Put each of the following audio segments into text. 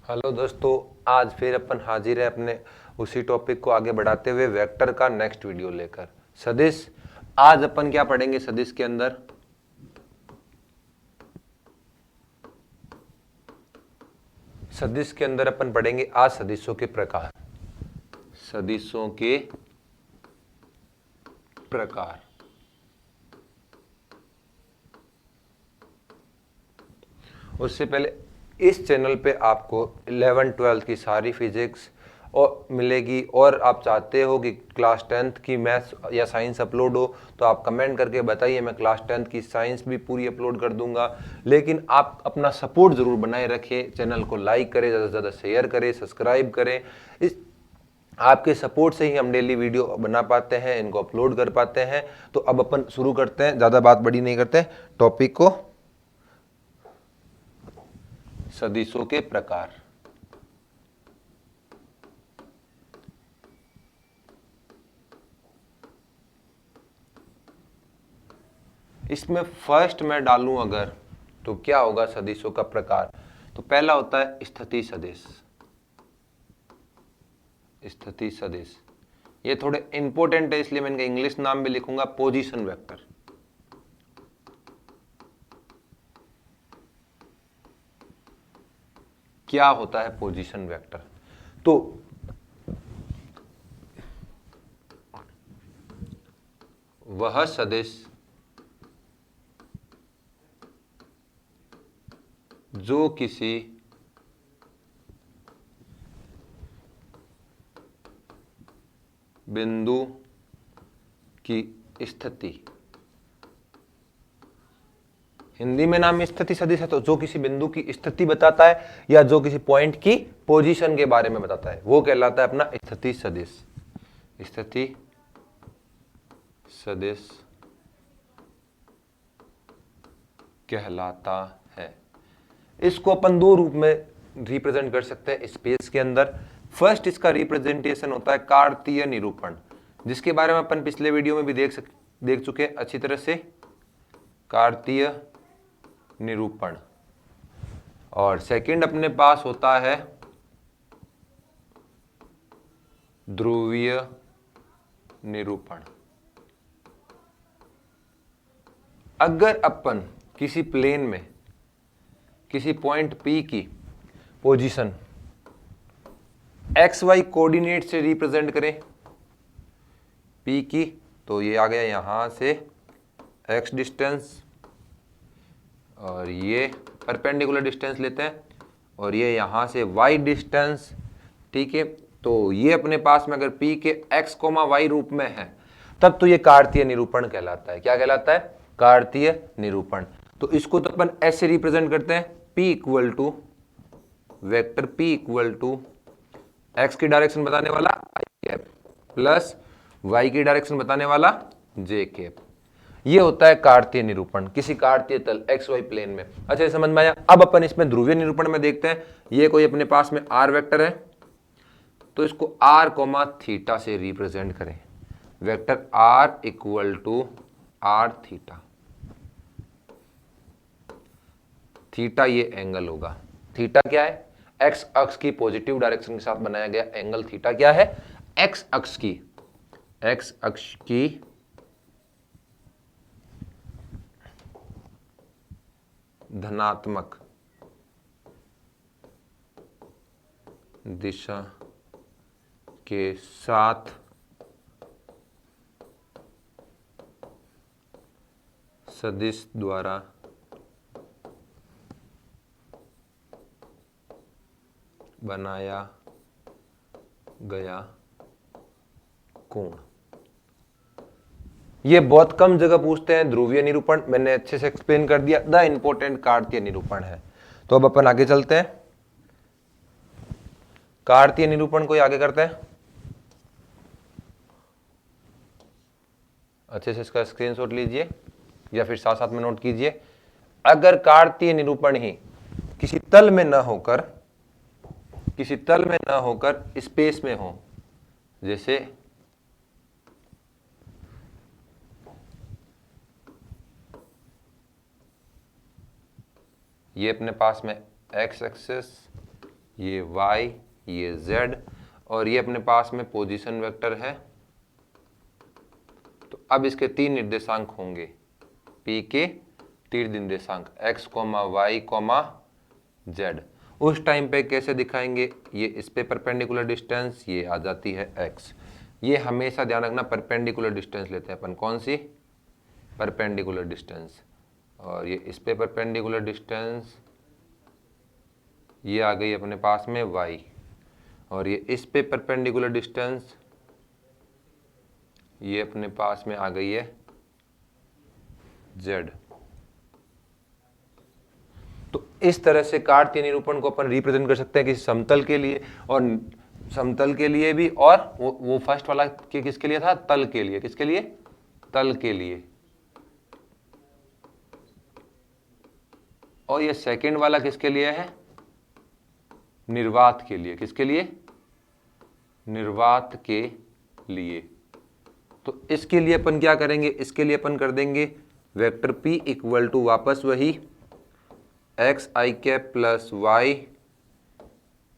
Hello दोस्तों, आज फिर अपन हाजिर है अपने उसी टॉपिक को आगे बढ़ाते हुए वेक्टर का नेक्स्ट वीडियो लेकर। सदिश, आज अपन क्या पढ़ेंगे सदिश के अंदर? सदिश के अंदर अपन पढ़ेंगे आज सदिशों के प्रकार। सदिशों के प्रकार। उससे पहले इस चैनल पे आपको 11-12 की सारी फिजिक्स और मिलेगी, और आप चाहते हो कि क्लास 10th की मैथ्स या साइंस अपलोड हो तो आप कमेंट करके बताइए, मैं क्लास 10th की साइंस भी पूरी अपलोड कर दूंगा। लेकिन आप अपना सपोर्ट ज़रूर बनाए रखें, चैनल को लाइक करें, ज़्यादा से ज़्यादा शेयर करें, सब्सक्राइब करें। इस आपके सपोर्ट से ही हम डेली वीडियो बना पाते हैं, इनको अपलोड कर पाते हैं। तो अब अपन शुरू करते हैं, ज़्यादा बात बड़ी नहीं करते हैं टॉपिक को। सदिशों के प्रकार। इसमें फर्स्ट मैं डालूं अगर, तो क्या होगा सदिशों का प्रकार? तो पहला होता है स्थिति सदिश। स्थिति सदिश ये थोड़े इंपॉर्टेंट है, इसलिए मैं इनका इंग्लिश नाम भी लिखूंगा पोजीशन वेक्टर। क्या होता है पोजीशन वेक्टर? तो वह सदिश जो किसी बिंदु की स्थिति, हिंदी में नाम स्थिति सदिश है, तो जो किसी बिंदु की स्थिति बताता है या जो किसी पॉइंट की पोजीशन के बारे में बताता है वो कहलाता है अपना स्थिति सदिश। स्थिति सदिश कहलाता है। इसको अपन दो रूप में रिप्रेजेंट कर सकते हैं स्पेस के अंदर। फर्स्ट इसका रिप्रेजेंटेशन होता है कार्तीय निरूपण, जिसके बारे में अपन पिछले वीडियो में भी देख चुके हैं अच्छी तरह से। कार्तीय निरूपण। और सेकंड अपने पास होता है ध्रुवीय निरूपण। अगर अपन किसी प्लेन में किसी पॉइंट P की पोजीशन XY कोऑर्डिनेट से रिप्रेजेंट करें P की, तो ये आ गया यहां से X डिस्टेंस, और ये परपेंडिकुलर डिस्टेंस लेते हैं, और ये यहां से Y डिस्टेंस। ठीक है, तो ये अपने पास में अगर P के X, Y रूप में है तब तो ये कार्तीय निरूपण कहलाता है। क्या कहलाता है? कार्तीय निरूपण। तो इसको तो अपन ऐसे रिप्रेजेंट करते हैं, P equal to vector P equal to X की डायरेक्शन बताने वाला I कैप प्लस Y की डायरेक्शन बताने वाला J कैप। ये होता है कार्तीय निरूपण किसी कार्तीय तल XY प्लेन में। अच्छा, समझ में आया? अब अपन इसमें ध्रुवीय निरूपण में देखते हैं। ये कोई अपने पास में R वेक्टर है, तो इसको R कोमा थीटा से रिप्रेजेंट करें। Vector R equal to R theta. Theta ये एंगल होगा। थीटा क्या है? एक्स अक्ष की पॉजिटिव डायरेक्शन के साथ बनाया गया एंगल थीटा क्या है? एक्स अक्ष की धनात्मक दिशा के साथ सदिश द्वारा बनाया गया कोण। ये बहुत कम जगह पूछते हैं ध्रुवीय निरूपण, मैंने अच्छे से एक्सप्लेन कर दिया। द इंपॉर्टेंट कार्तीय निरूपण है। तो अब अपन आगे चलते हैं, कार्तीय निरूपण को आगे करते हैं। अच्छे से इसका स्क्रीनशॉट लीजिए या फिर साथ साथ में नोट कीजिए। अगर कार्तीय निरूपण ही किसी तल में न होकर स्पेस में हो, जैसे ये अपने पास में एक्स एक्सिस, ये y, ये z, और ये अपने पास में पोजीशन वेक्टर है। तो अब इसके 3 निर्देशांक होंगे, p के 3 निर्देशांक x, y, z। उस टाइम पे कैसे दिखाएंगे, ये इस पे परपेंडिकुलर डिस्टेंस, ये आ जाती है x। ये हमेशा ध्यान रखना, परपेंडिकुलर डिस्टेंस लेते हैं अपन, कौन सी, परपेंडिकुलर डिस्टेंस। और ये इस पे परपेंडिकुलर डिस्टेंस, ये आ गई अपने पास में y, और ये इस पे परपेंडिकुलर डिस्टेंस, ये अपने पास में आ गई है z। तो इस तरह से कार्तीय निरूपण को अपन रिप्रेजेंट कर सकते हैं कि समतल के लिए, और समतल के लिए भी, और वो फर्स्ट वाला किसके लिए था, तल के लिए। किसके लिए, तल के लिए। और ये सेकंड वाला किसके लिए है, निर्वात के लिए। किसके लिए, निर्वात के लिए। तो इसके लिए अपन क्या करेंगे, इसके लिए अपन कर देंगे वेक्टर p इक्वल टू वापस वही एक्स आई कैप प्लस वाई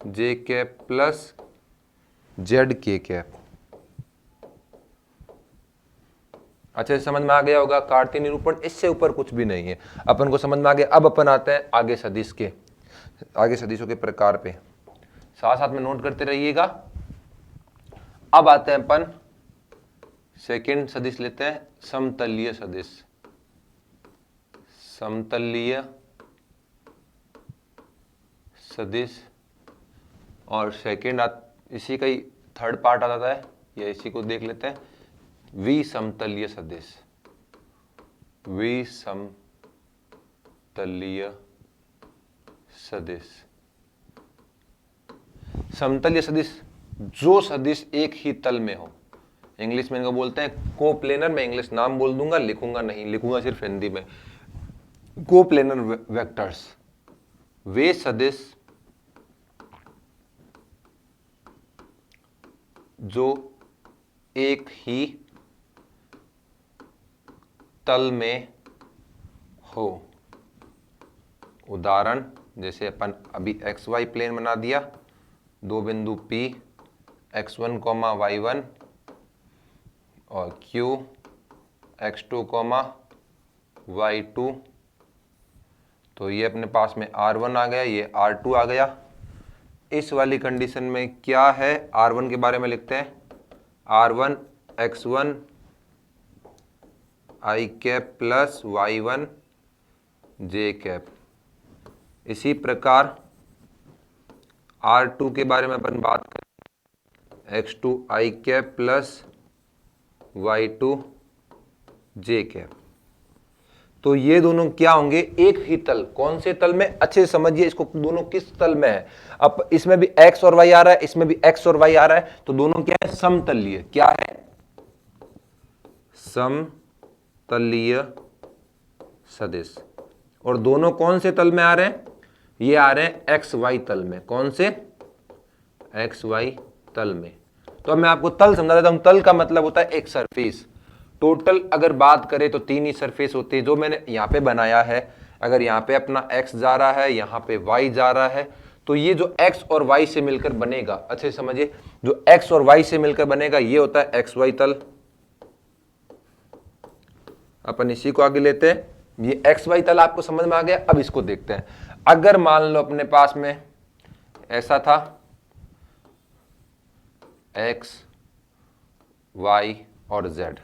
जे कैप प्लस जेड के कैप। अच्छा, समझ में आ गया होगा कार्तीय निरूपण, इससे ऊपर कुछ भी नहीं है, अपन को समझ में आ गया। अब अपन आते हैं आगे सदिश के, आगे सदिशों के प्रकार पे, साथ साथ में नोट करते रहिएगा। अब आते हैं अपन सेकंड सदिश लेते हैं, समतलीय सदिश। समतलीय सदिश, और सेकंड इसी का ही थर्ड पार्ट आ जाता है, या इसी को देख लेते हैं, विसमतलीय सदिश। विसमतलीय सदिश। समतलीय सदिश, जो सदिश एक ही तल में हो, इंग्लिश में इनको बोलते हैं कोप्लेनर। मैं इंग्लिश नाम बोल दूंगा, लिखूंगा नहीं, लिखूंगा सिर्फ हिंदी में, कोप्लेनर वेक्टर्स। वे सदिश जो एक ही तल में हो। उदाहरण, जैसे अपन अभी एक्स वाई प्लेन बना दिया, दो बिंदु P x1, y1 और Q x2, y2। तो ये अपने पास में R1 आ गया, ये R2 आ गया। इस वाली कंडीशन में क्या है, R1 के बारे में लिखते हैं, R1 x1 i cap plus y1 j cap. इसी प्रकार R2 के बारे में अपन बात करें, x2 i cap plus y2 j cap. तो ये दोनों क्या होंगे, एक ही तल। कौन से तल में, अच्छे से समझिए इसको, दोनों किस तल में है। अब इसमें भी x और y आ रहा है, इसमें भी x और y आ रहा है, तो दोनों क्या है, समतलीय। क्या है, समतलीय सदिश। और दोनों कौन से तल में आ रहे हैं, ये आ रहे हैं एक्स वाई तल में। कौन से, एक्स वाई तल में। तो अब मैं आपको तल समझा देता हूं। तल का मतलब होता है एक सरफेस। टोटल अगर बात करें तो 3 ही सरफेस होती है जो मैंने यहाँ पे बनाया है। अगर यहाँ पे अपना x जा रहा है, यहाँ पे y जा रहा है, तो ये जो x और y से मिलकर बनेगा, अच्छे समझिए, जो x और y से मिलकर बनेगा ये होता है एक्स वाई तल। अपन इसी को आगे लेते हैं। ये एक्स वाई तल आपको समझ में आ गया। अब इसको देखते हैं। अगर मान लो अपने पास में ऐसा था, x, y और z,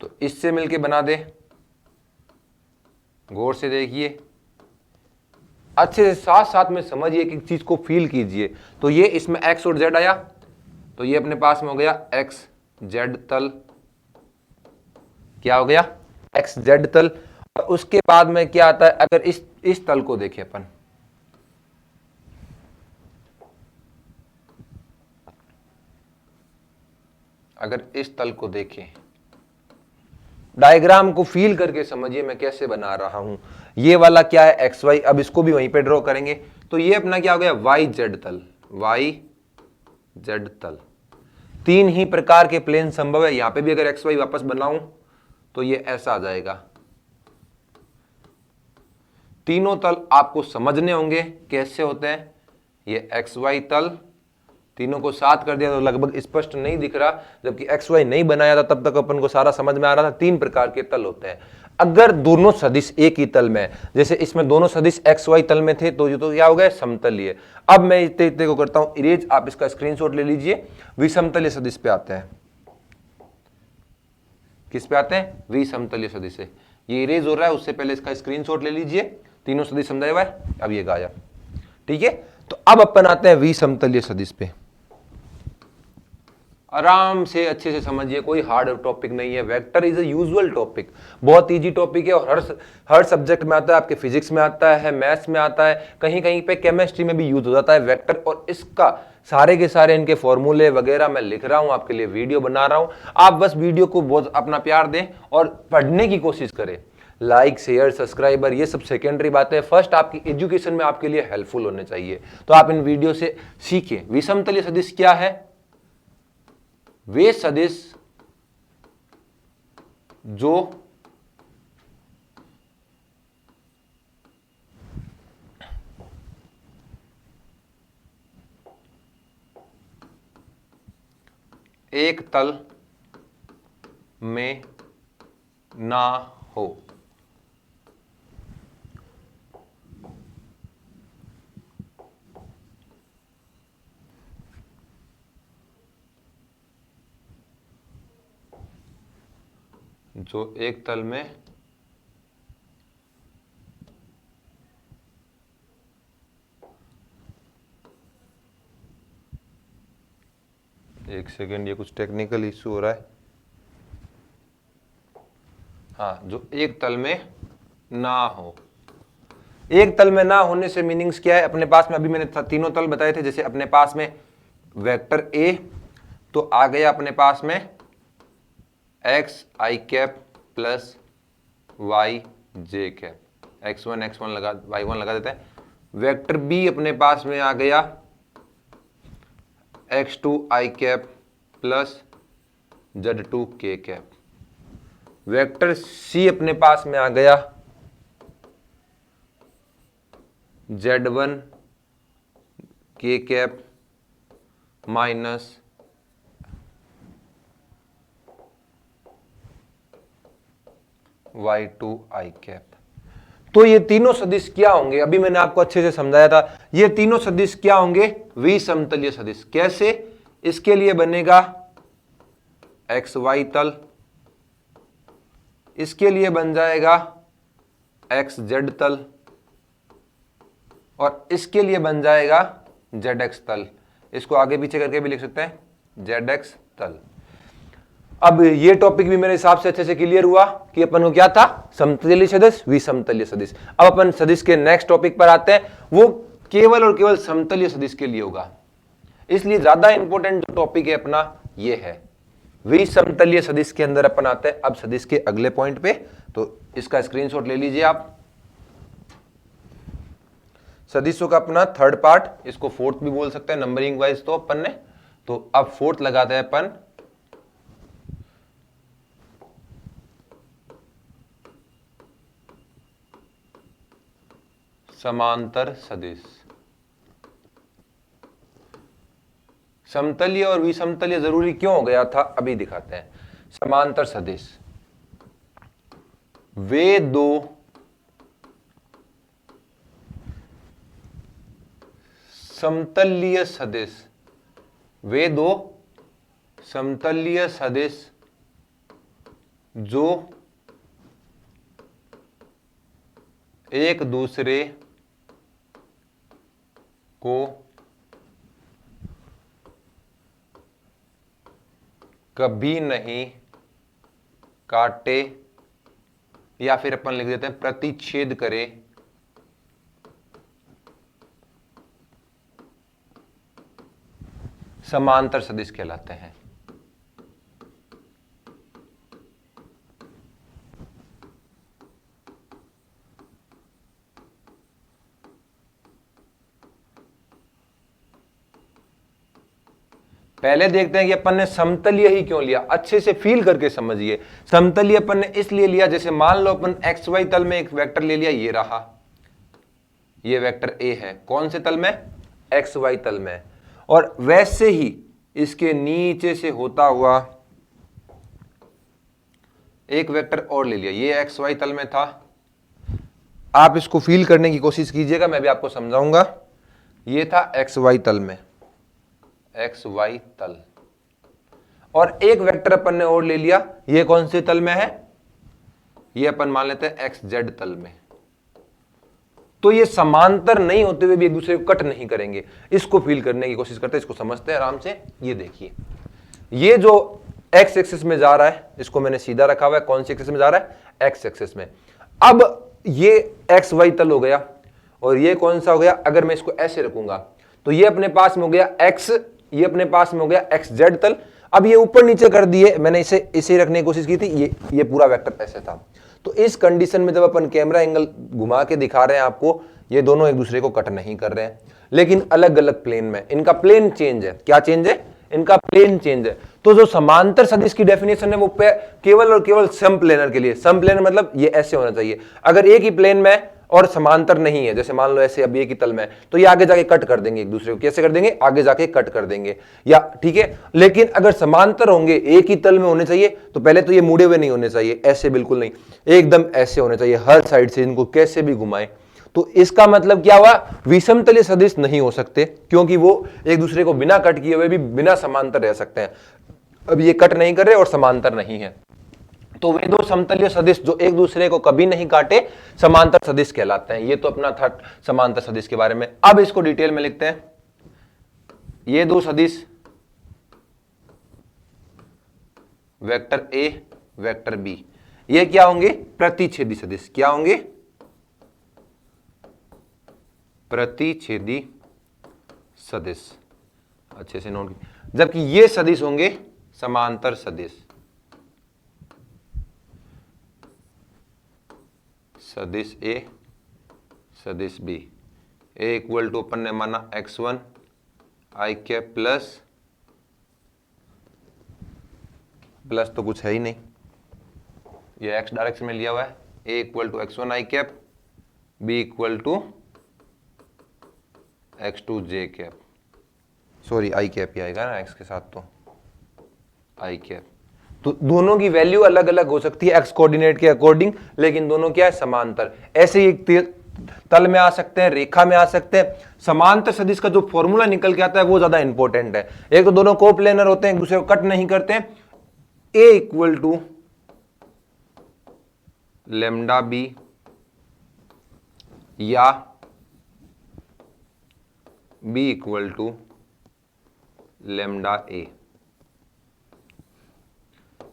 तो इससे मिलके बना दे। गौर से देखिए, अच्छे से साथ साथ में समझिए कि चीज को फील कीजिए। तो ये इसमें x और z आया, तो ये अपने पास में हो गया एक्स जेड तल। क्या हो गया, एक्स जेड तल। और उसके बाद में क्या आता है, अगर इस तल को देखें अपन, अगर इस तल को देखें, डायग्राम को फील करके समझिए मैं कैसे बना रहा हूं। ये वाला क्या है, एक्स वाई। अब इसको भी वहीं पे ड्रॉ करेंगे, तो ये अपना क्या हो गया, वाई जेड तल। वाई जेड तल। 3 ही प्रकार के प्लेन संभव है। यहां पे भी अगर एक्स वाई वापस बनाऊं तो ये ऐसा आ जाएगा। तीनों तल आपको समझने होंगे कैसे होते हैं। ये XY तल, तीनों को साथ कर दिया तो लगभग स्पष्ट नहीं दिख रहा, जबकि XY नहीं बनाया था तब तक अपन को सारा समझ में आ रहा था। 3 प्रकार के तल होते हैं। अगर दोनों सदिश एक ही तल में, जैसे इसमें दोनों सदिश XY तल में थे तो ये तो क्या हो गया, समतलीय। अब मैं इतने को करता हूं इरेज, आप इसका स्क्रीनशॉट ले लीजिए। विसमतलीय सदिश पे आते हैं। किस पे आते हैं, विसमतलीय सदिश से। ये इरेज हो रहा है, उससे पहले इसका स्क्रीनशॉट ले लीजिए। तीनों सदिश समझाया हुआ है, अब ये गायब। ठीक है, तो अब अपन आते हैं विसमतलीय सदिश पे। आराम से अच्छे से समझिए, कोई हार्ड टॉपिक नहीं है। Vector is a usual topic, बहुत इजी टॉपिक है और हर सब्जेक्ट में आता है। आपके फिजिक्स में आता है, मैथ्स में आता है, कहीं कहीं पे केमिस्ट्री में भी यूज हो जाता है वेक्टर। और इसका सारे के सारे इनके फॉर्मूले वगैरह मैं लिख रहा हूं, आपके लिए वीडियो बना रहा हूं। आप बस वीडियो को बहुत अपना प्यार दें और पढ़ने की कोशिश करें। लाइक, शेयर, सब्सक्राइबर ये सब सेकेंडरी बातें हैं। फर्स्ट आपकी एजुकेशन में आपके लिए हेल्पफुल होने चाहिए, तो आप इन वीडियो से सीखें। विषमतलीय सदिश क्या है, वे सदिश जो एक तल में ना हो। जो एक तल में एक सेकेंड, ये कुछ टेक्निकल इश्यू हो रहा है। हाँ, जो एक तल में ना हो। एक तल में ना होने से मीनिंग्स क्या है, अपने पास में अभी मैंने तीनों तल बताए थे। जैसे अपने पास में वेक्टर ए, तो आ गया अपने पास में एक्स आई कैप प्लस वाई जे कैप। x1 x1 लगा, y1 लगा देते हैं। वेक्टर बी अपने पास में आ गया x2 आई कैप प्लस z2 के कैप। वेक्टर सी अपने पास में आ गया z1 के कैप माइनस y2 आई कैप। तो ये तीनों सदिश क्या होंगे, अभी मैंने आपको अच्छे से समझाया था। ये तीनों सदिश क्या होंगे, विसमतलीय सदिश। कैसे, इसके लिए बनेगा XY तल, इसके लिए बन जाएगा XZ तल, और इसके लिए बन जाएगा ZX तल। इसको आगे पीछे करके भी लिख सकते हैं, ZX तल। अब ये टॉपिक भी मेरे हिसाब से अच्छे से क्लियर हुआ कि अपन को क्या था, समतलीय सदिश, विसमतलीय सदिश। अब अपन सदिश के नेक्स्ट टॉपिक पर आते हैं, वो केवल और केवल समतलीय सदिश के लिए होगा। इसलिए ज्यादा इंपॉर्टेंट जो टॉपिक है अपना ये है विसमतलीय सदिश के अंदर अपन आते हैं अब सदिश के अगले पॉइंट पे। तो इसका स्क्रीनशॉट ले लीजिए आप। सदिशों का अपना थर्ड पार्ट, इसको फोर्थ भी बोल सकते हैं नंबरिंग वाइज तो अपन ने। तो अब फोर्थ लगाते हैं अपन समांतर सदिश। समतलीय और विसमतलीय जरूरी क्यों हो गया था, अभी दिखाते हैं। समांतर सदिश, वे दो समतलीय सदिश, वे दो समतलीय सदिश जो एक दूसरे को कभी नहीं काटे, या फिर अपन लिख देते हैं प्रतिच्छेद करे, समांतर सदिश कहलाते हैं। पहले देखते हैं कि अपन ने समतलीय ही क्यों लिया, अच्छे से फील करके समझिए। समतलीय अपन ने इसलिए लिया, जैसे मान लो अपन XY तल में एक वेक्टर ले लिया, ये रहा, ये वेक्टर A है। कौन से तल में, एक्स वाई तल में है। और वैसे ही इसके नीचे से होता हुआ एक वेक्टर और ले लिया, ये एक्स वाई तल में था। आप इसको फील करने की कोशिश कीजिएगा, मैं भी आपको समझाऊंगा। ये था एक्स वाई तल में, एक्स वाई तल, और एक वेक्टर अपन ने और ले लिया, ये कौन से तल में है, ये अपन मान लेते हैं एक्स जेड तल में। तो ये समांतर नहीं होते हुए भी एक दूसरे को कट नहीं करेंगे, इसको फील करने की कोशिश करते हैं, इसको समझते हैं आराम से। ये देखिए, ये जो एक्स एक्सिस में जा रहा है, इसको मैंने सीधा रखा हुआ है, कौन सी एक्सिस में जा रहा है, एक्स एक्सिस में। अब ये एक्स वाई तल हो गया, और ये कौन सा हो गया, अगर मैं इसको ऐसे रखूंगा तो ये अपने पास में हो गया एक्स, ये अपने पास में हो गया एक्स जेड तल। अब ये ऊपर नीचे कर दिए, मैंने इसे रखने की कोशिश की थी, ये पूरा वेक्टर ऐसे था। तो इस कंडीशन में जब अपन कैमरा एंगल घुमा के दिखा रहे हैं आपको, ये दोनों एक दूसरे को कट नहीं कर रहे हैं, लेकिन अलग अलग प्लेन में, इनका प्लेन चेंज है। क्या चेंज है, इनका प्लेन चेंज है। तो जो समांतर सदिश की डेफिनेशन है वो केवल और केवल सम प्लेनर के लिए, सम प्लेनर मतलब ये ऐसे होना चाहिए। अगर एक ही प्लेन में और समांतर नहीं है, जैसे मान लो ऐसे अब एक ही तल में, तो ये आगे जाके कट कर देंगे एक दूसरे को। कैसे कर देंगे, आगे जाके कट कर देंगे, या ठीक है। लेकिन अगर समांतर होंगे, एक ही तल में होने चाहिए, तो पहले तो ये मुड़े हुए नहीं होने चाहिए, ऐसे बिल्कुल नहीं, एकदम ऐसे होने चाहिए हर साइड से, इनको कैसे भी घुमाए। तो इसका मतलब क्या हुआ, विषमतलीय सदिश नहीं हो सकते, क्योंकि वो एक दूसरे को बिना कट किए हुए भी बिना समांतर रह सकते हैं। अब ये कट नहीं कर रहे और समांतर नहीं है, तो वे दो समतलीय सदिश जो एक दूसरे को कभी नहीं काटे, समांतर सदिश कहलाते हैं। ये तो अपना था समांतर सदिश के बारे में। अब इसको डिटेल में लिखते हैं। ये दो सदिश वेक्टर ए वेक्टर बी, ये क्या होंगे, प्रतिच्छेदी सदिश। क्या होंगे, प्रतिच्छेदी सदिश, अच्छे से नोट। जबकि ये सदिश होंगे समांतर सदिश, सदिश ए सदिश बी। ए इक्वल टू अपन ने माना x1 आई कैप प्लस तो कुछ है ही नहीं, ये x डायरेक्शन में लिया हुआ है। A equal to x1 I cap, B equal to x2 J cap, sorry I cap ही आएगा ना x के साथ, तो आई कैप। तो दोनों की वैल्यू अलग अलग हो सकती है एक्स कोऑर्डिनेट के अकॉर्डिंग, लेकिन दोनों क्या है, समांतर। ऐसे ही तल में आ सकते हैं, रेखा में आ सकते हैं। समांतर सदिश का जो फॉर्मूला निकल के आता है वो ज्यादा इंपॉर्टेंट है। एक तो दोनों कोप्लेनर होते हैं, एक दूसरे को कट नहीं करते हैं। ए इक्वल टू लेमडा बी या B equal to lambda A,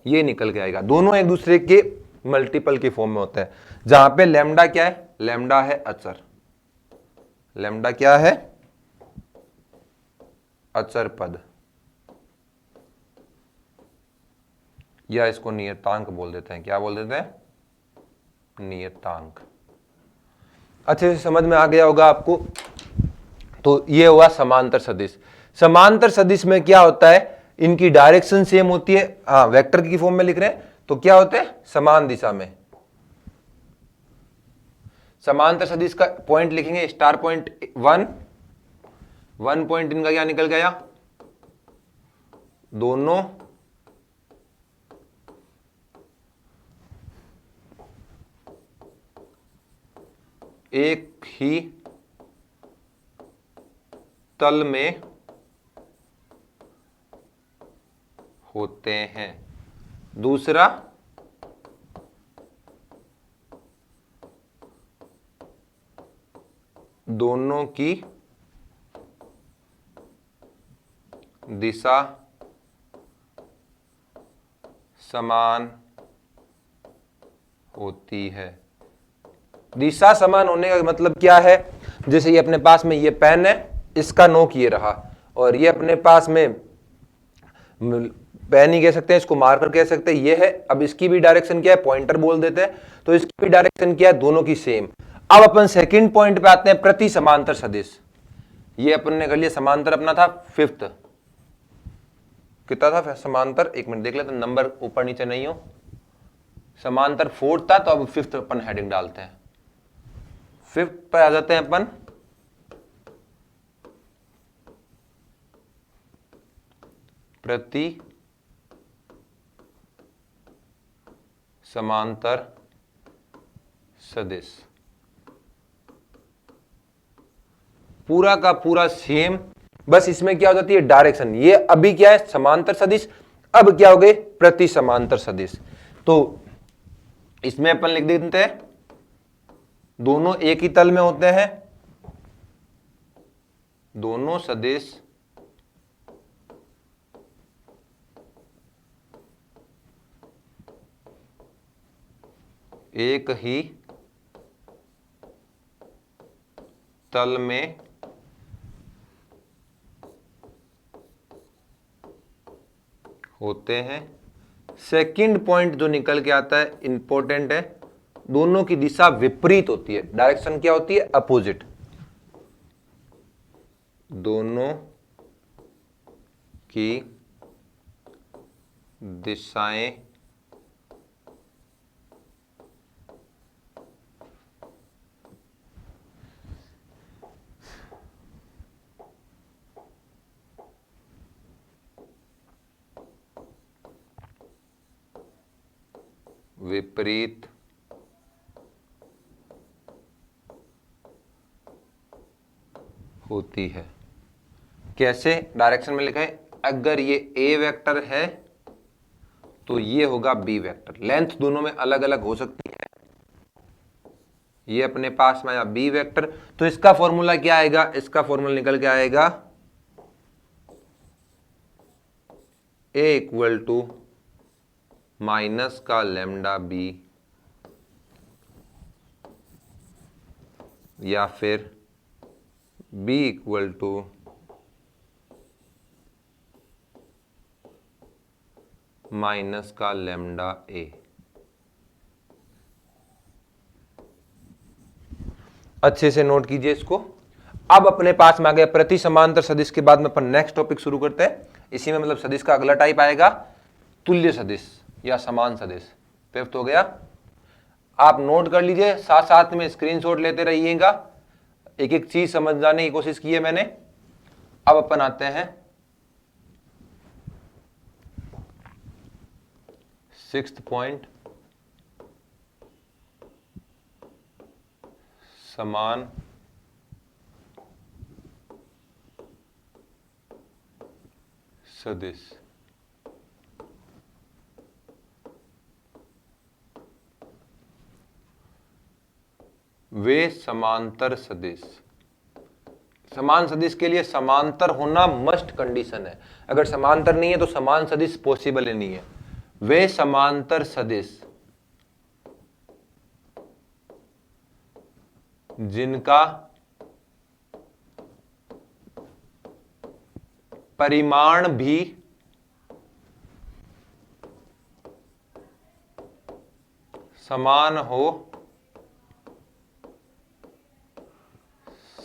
ये निकल के आएगा। दोनों एक दूसरे के मल्टीपल के फॉर्म में होते हैं, जहां पे लेमडा क्या है, लेमडा है अचर। लेमडा क्या है, अचर पद, या इसको नियतांक बोल देते हैं। क्या बोल देते हैं, नियतांक। अच्छे से समझ में आ गया होगा आपको। तो ये हुआ समांतर सदिश। समांतर सदिश में क्या होता है, इनकी डायरेक्शन सेम होती है। हाँ, वेक्टर की फॉर्म में लिख रहे हैं तो क्या होते हैं, समान दिशा में। समांतर सदिश का पॉइंट लिखेंगे स्टार पॉइंट 1 पॉइंट इनका क्या निकल गया, दोनों एक ही तल में होते हैं। दूसरा, दोनों की दिशा समान होती है। दिशा समान होने का मतलब क्या है, जैसे ये अपने पास में ये पेन है, इसका नोक ये रहा, और ये अपने पास में पेन ही कह सकते हैं, इसको मार्कर कह सकते हैं, ये है। अब इसकी भी डायरेक्शन क्या है, पॉइंटर बोल देते हैं, तो इसकी भी डायरेक्शन क्या है, दोनों की सेम। अब अपन सेकंड पॉइंट पे आते हैं, प्रति समांतर सदिश। ये अपन ने कर लिया, समांतर अपना था फिफ्थ, कितना था समांतर, एक मिनट देख लेते हैं, नंबर ऊपर नीचे नहीं हो। समांतर फोर्थ था, तो अब फिफ्थ अपन हेडिंग डालते हैं। फिफ्थ पे आ जाते हैं अपन, प्रति समांतर सदिश। पूरा का पूरा सेम, बस इसमें क्या हो जाती है डायरेक्शन। ये अभी क्या है समांतर सदिश, अब क्या हो गए प्रति समांतर सदिश। तो इसमें अपन लिख देते हैं दोनों एक ही तल में होते हैं, दोनों सदिश एक ही तल में होते हैं। सेकंड पॉइंट जो निकल के आता है इंपॉर्टेंट है, दोनों की दिशा विपरीत होती है। डायरेक्शन क्या होती है अपोजिट। दोनों की दिशाएं विपरीत होती है। कैसे? डायरेक्शन में लिखा है अगर ये ए वेक्टर है तो ये होगा बी वेक्टर। लेंथ दोनों में अलग अलग हो सकती है। ये अपने पास में आया बी वेक्टर, तो इसका फॉर्मूला क्या आएगा? इसका फॉर्मूला निकल के आएगा ए इक्वल टू माइनस का लैम्डा बी, या फिर बी इक्वल टू माइनस का लैम्डा ए। अच्छे से नोट कीजिए इसको। अब अपने पास में आ गया प्रति समांतर सदिश के बाद में अपन नेक्स्ट टॉपिक शुरू करते हैं। इसी में मतलब सदिश का अगला टाइप आएगा तुल्य सदिश या समान सदिश। फिफ्थ हो गया। आप नोट कर लीजिए, साथ साथ में स्क्रीनशॉट लेते रहिएगा। एक एक चीज समझ जाने की कोशिश की है मैंने। अब अपन आते हैं सिक्स्थ पॉइंट, समान सदिश। वे समांतर सदिश। समान सदिश के लिए समांतर होना मस्ट कंडीशन है। अगर समांतर नहीं है तो समान सदिश पॉसिबल ही नहीं है। वे समांतर सदिश जिनका परिमाण भी समान हो,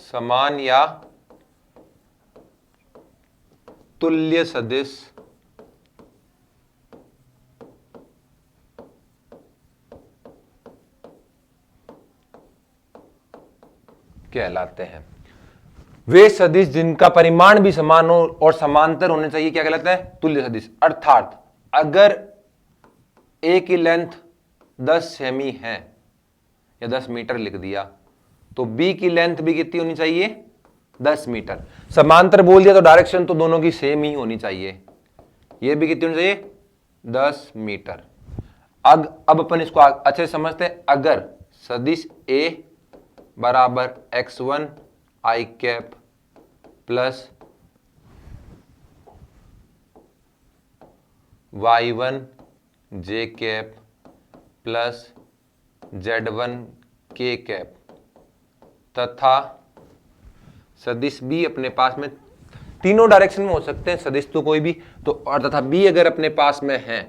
समान या तुल्य सदिश कहलाते हैं। वे सदिश जिनका परिमाण भी समान हो और समांतर होने चाहिए क्या कहलाता है? तुल्य सदिश। अर्थात अगर ए की लेंथ 10 सेमी है या 10 मीटर लिख दिया तो बी की लेंथ भी कितनी होनी चाहिए? 10 मीटर। समांतर बोल दिया तो डायरेक्शन तो दोनों की सेम ही होनी चाहिए। ये भी कितनी होनी चाहिए? 10 मीटर। अब अपन इसको अच्छे से समझते हैं। अगर सदिश ए बराबर x1 I cap plus y1 J cap plus z1 के कैप तथा सदिश बी अपने पास में तीनों डायरेक्शन में हो सकते हैं सदिश तो कोई भी, तो और तथा बी अगर अपने पास में है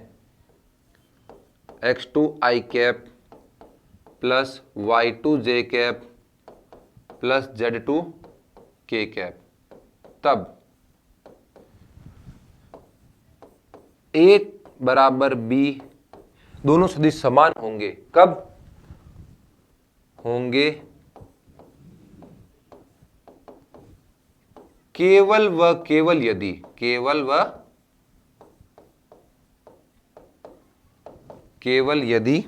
x2 आई कैप प्लस y2 जे कैप प्लस z2 के कैप, तब a बराबर b दोनों सदिश समान होंगे। कब होंगे? केवल व केवल यदि केवल यदि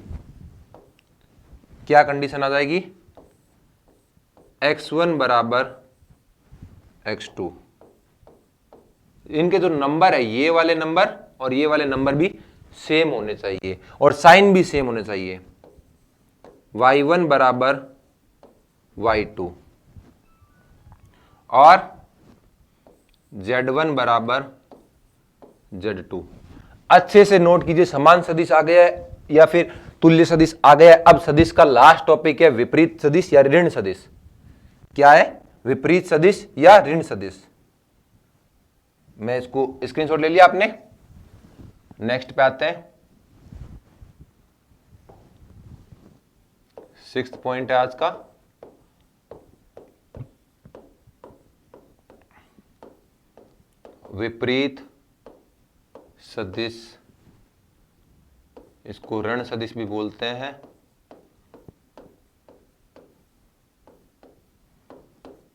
क्या कंडीशन आ जाएगी, x1 बराबर x2, इनके जो नंबर है ये वाले नंबर और ये वाले नंबर भी सेम होने चाहिए और साइन भी सेम होने चाहिए। y1 बराबर y2 और z1 बराबर z2। अच्छे से नोट कीजिए, समान सदिश आ गया है या फिर तुल्य सदिश आ गया है। अब सदिश का लास्ट टॉपिक है विपरीत सदिश या ऋण सदिश। क्या है? विपरीत सदिश या ऋण सदिश। मैं इसको स्क्रीनशॉट ले लिया आपने। नेक्स्ट पे आते हैं, 6th पॉइंट है आज का, विपरीत सदिश, इसको ऋण सदिश भी बोलते हैं।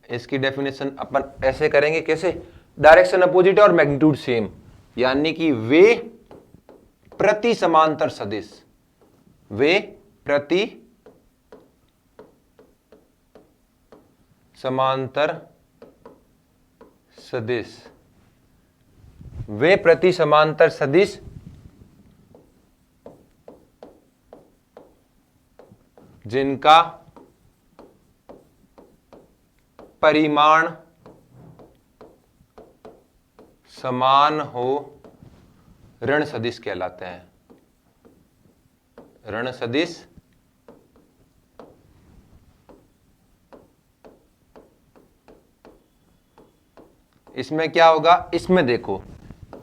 इसकी डेफिनेशन अपन ऐसे करेंगे, कैसे? डायरेक्शन अपोजिट और मैग्नीट्यूड सेम, यानी कि वे प्रति समांतर सदिश, वे प्रति समांतर सदिश, वे प्रति समांतर सदिश जिनका परिमाण समान हो ऋण सदिश कहलाते हैं। ऋण सदिश इसमें क्या होगा? इसमें देखो,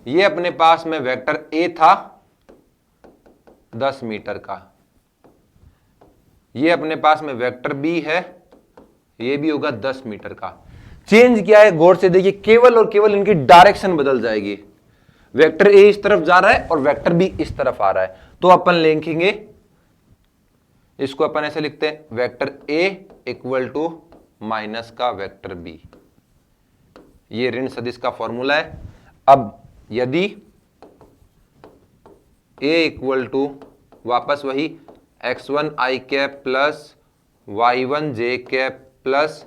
ये अपने पास में वेक्टर ए था 10 मीटर का, ये अपने पास में वेक्टर बी है, ये भी होगा 10 मीटर का। चेंज क्या है? गौर से देखिए, केवल और केवल इनकी डायरेक्शन बदल जाएगी। वेक्टर ए इस तरफ जा रहा है और वेक्टर बी इस तरफ आ रहा है, तो अपन लिखेंगे, इसको अपन ऐसे लिखते हैं, vector A equal to minus का वेक्टर बी। ये ऋण सदिश का फॉर्मूला है। अब यदि ए इक्वल टू वापस वही x1 i cap plus y1 j cap plus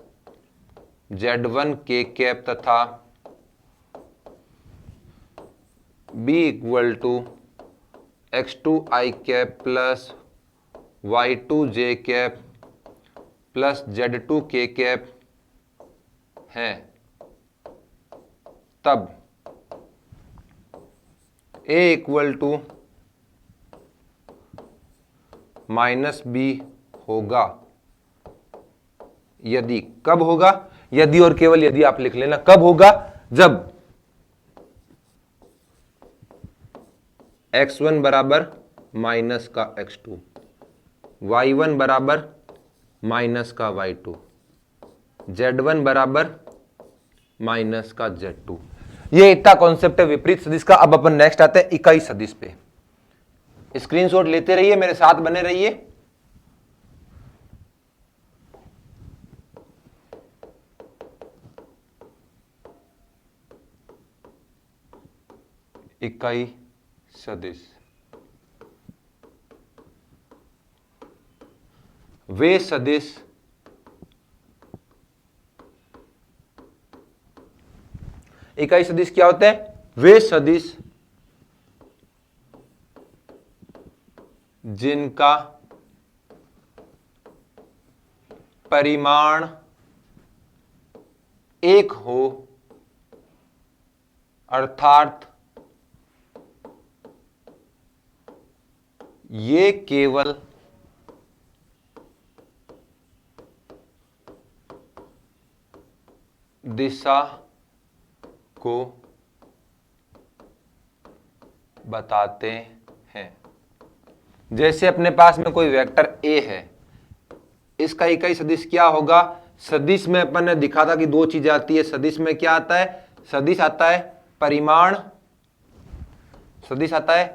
z1 k cap तथा b equal to x2 i cap plus y2 j cap plus z2 k cap है, तब a equal to minus B होगा। यदि, कब होगा? यदि और केवल यदि आप लिख लेना, कब होगा? जब x1 बराबर माइनस का x2, y1 बराबर माइनस का y2, z1 बराबर माइनस का z2। ये इतना कॉन्सेप्ट है विपरीत सदिश का। अब अपन नेक्स्ट आते हैं इकाई सदिश पे। स्क्रीनशॉट लेते रहिए, मेरे साथ बने रहिए। इकाई सदिश, वे सदिश इकाई सदिश क्या होते हैं? वे सदिश जिनका परिमाण एक हो, अर्थात ये केवल दिशा को बताते हैं। जैसे अपने पास में कोई वेक्टर ए है, इसका इकाई सदिश क्या होगा? सदिश में अपन ने दिखा था कि दो चीजें आती है। सदिश में क्या आता है? सदिश आता है परिमाण, सदिश आता है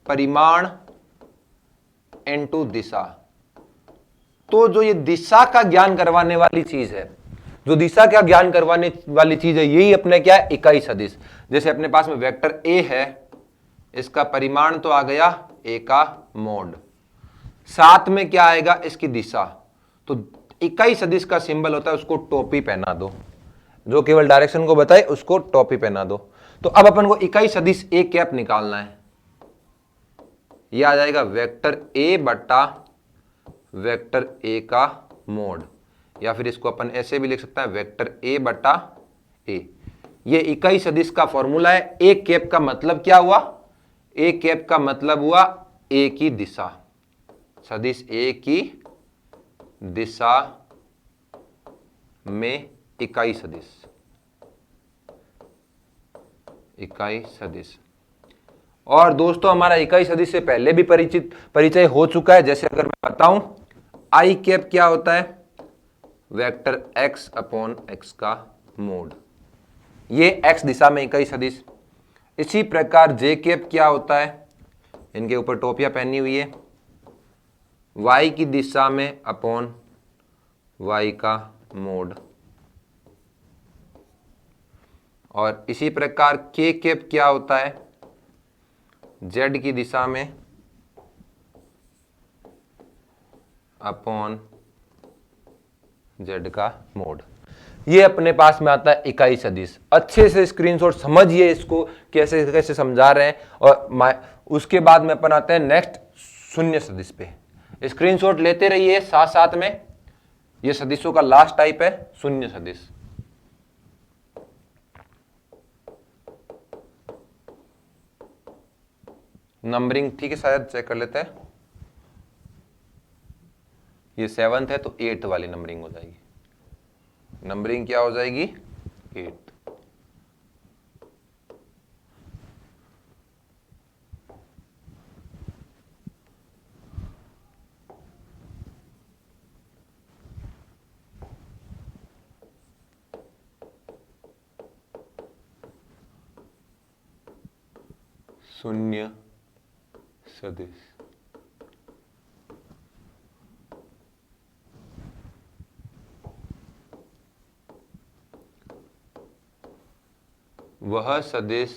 परिमाण इनटू दिशा। तो जो ये दिशा का ज्ञान करवाने वाली चीज है, जो दिशा का ज्ञान करवाने वाली चीज है, यही अपने क्या है? इकाई सदिश। जैसे अपने पास में वेक्टर ए है, इसका परिमाण तो आ गया ए का मोड, साथ में क्या आएगा इसकी दिशा। तो इकाई सदिश का सिंबल होता है उसको टोपी पहना दो, जो केवल डायरेक्शन को बताए उसको टोपी पहना दो। तो अब अपन को इकाई सदिश ए कैप निकालना है। यह आ जाएगा वेक्टर ए बटा वेक्टर ए का मोड, या फिर इसको अपन ऐसे भी लिख सकते हैं वेक्टर ए बटा ए। ये इकाई सदिश का फॉर्मूला है। ए कैप का मतलब क्या हुआ? ए कैप का मतलब हुआ ए की दिशा, सदिश ए की दिशा में इकाई सदिश, इकाई सदिश। और दोस्तों हमारा इकाई सदिश से पहले भी परिचय हो चुका है। जैसे अगर मैं बताऊं आई कैप क्या होता है? वेक्टर x अपॉन x का मोड, ये x दिशा में इकाई सदिश। इसी प्रकार जे कैप क्या होता है? इनके ऊपर टोपियां पहनी हुई है, y की दिशा में अपॉन y का मोड। और इसी प्रकार के कैप क्या होता है? z की दिशा में अपॉन z का मोड। ये अपने पास में आता है इकाई सदिश। अच्छे से स्क्रीनशॉट समझिए इसको कैसे कैसे समझा रहे हैं। और उसके बाद में अपन आते हैं नेक्स्ट शून्य सदिश पे। स्क्रीनशॉट लेते रहिए साथ साथ में। ये सदिशों का लास्ट टाइप है शून्य सदिश। नंबरिंग ठीक है, शायद चेक कर लेते हैं। ये 7th है तो 8 वाली नंबरिंग हो जाएगी। नंबरिंग क्या हो जाएगी? 8। शून्य सदिश। वह सदिश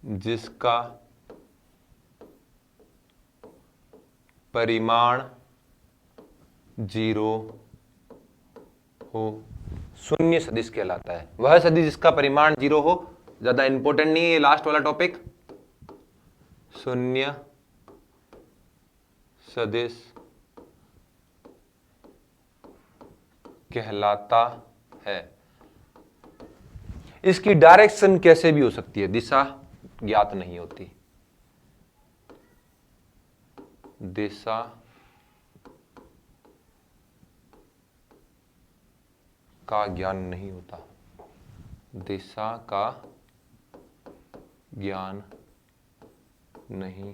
जिसका परिमाण 0 हो शून्य सदिश कहलाता है। वह सदिश जिसका परिमाण 0 हो, ज्यादा इंपॉर्टेंट नहीं है ये लास्ट वाला टॉपिक। शून्य सदिश कहलाता है। इसकी डायरेक्शन कैसे भी हो सकती है, दिशा ज्ञात नहीं होती, दिशा का ज्ञान नहीं होता, दिशा का ज्ञान नहीं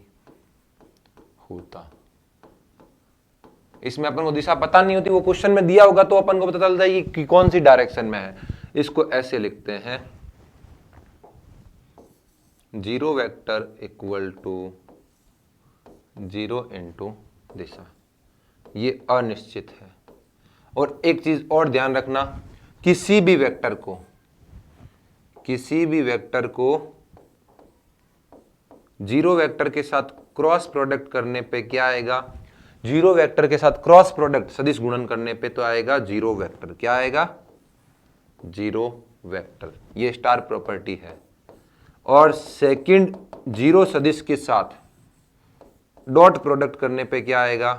होता। इसमें अपन को दिशा पता नहीं होती, वो क्वेश्चन में दिया होगा तो अपन को पता चल जाएगी कि कौन सी डायरेक्शन में है। इसको ऐसे लिखते हैं 0 वेक्टर इक्वल टू 0 इंटू दिशा। ये अनिश्चित है। और एक चीज और ध्यान रखना, किसी भी वेक्टर को 0 वेक्टर के साथ क्रॉस प्रोडक्ट करने पे क्या आएगा? 0 वेक्टर के साथ क्रॉस प्रोडक्ट सदिश गुणन करने पे तो आएगा 0 वेक्टर। क्या आएगा? 0 वेक्टर। ये स्टार प्रॉपर्टी है। और सेकंड 0 सदिश के साथ डॉट प्रोडक्ट करने पे क्या आएगा?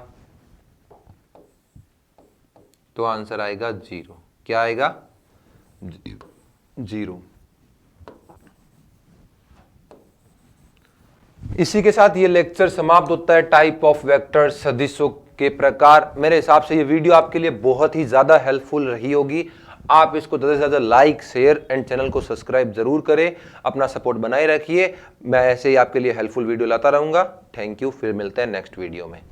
तो आंसर आएगा 0। क्या आएगा? 0। इसी के साथ ये लेक्चर समाप्त होता है। टाइप ऑफ वेक्टर, सदिशों के प्रकार। मेरे हिसाब से ये वीडियो आपके लिए बहुत ही ज्यादा हेल्पफुल रही होगी। आप इसको ज़्यादा से ज़्यादा लाइक, शेयर एंड चैनल को सब्सक्राइब जरूर करें। अपना सपोर्ट बनाए रखिए। मैं ऐसे ही आपके लिए हेल्पफुल वीडियो लाता रहूंगा। Thank you. फिर मिलते हैं नेक्स्ट वीडियो में।